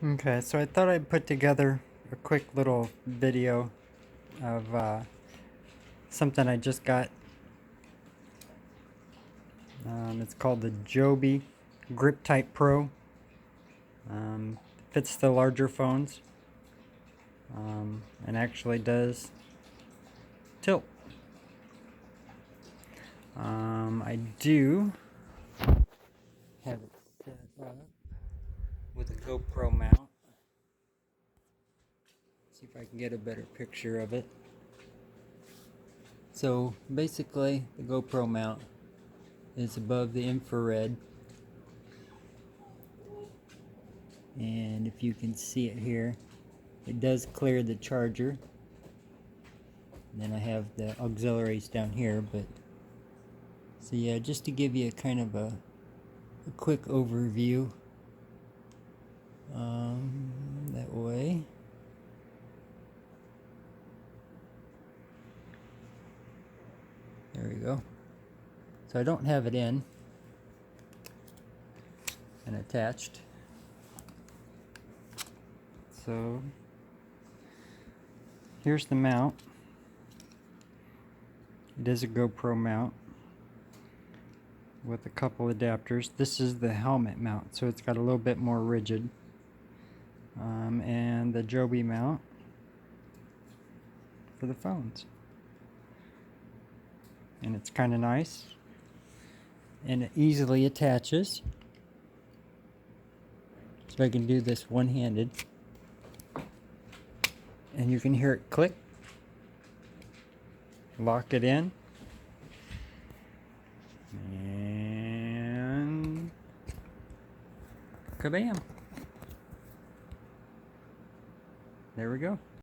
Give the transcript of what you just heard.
Okay, so I thought I'd put together a quick little video of something I just got. It's called the Joby GripTight Pro. Fits the larger phones and actually does tilt. I do have it set up with a GoPro mount. See if I can get a better picture of it. So basically the GoPro mount is above the infrared, and if you can see it here, it does clear the charger. And then I have the auxiliaries down here, but so yeah, just to give you a kind of a quick overview that way. There we go. So I don't have it in and attached. So here's the mount. It is a GoPro mount with a couple adapters. This is the helmet mount, so it's got a little bit more rigid. And the Joby mount for the phones. And it's kind of nice. And it easily attaches. So I can do this one-handed. And you can hear it click. Lock it in. And kabam! There we go.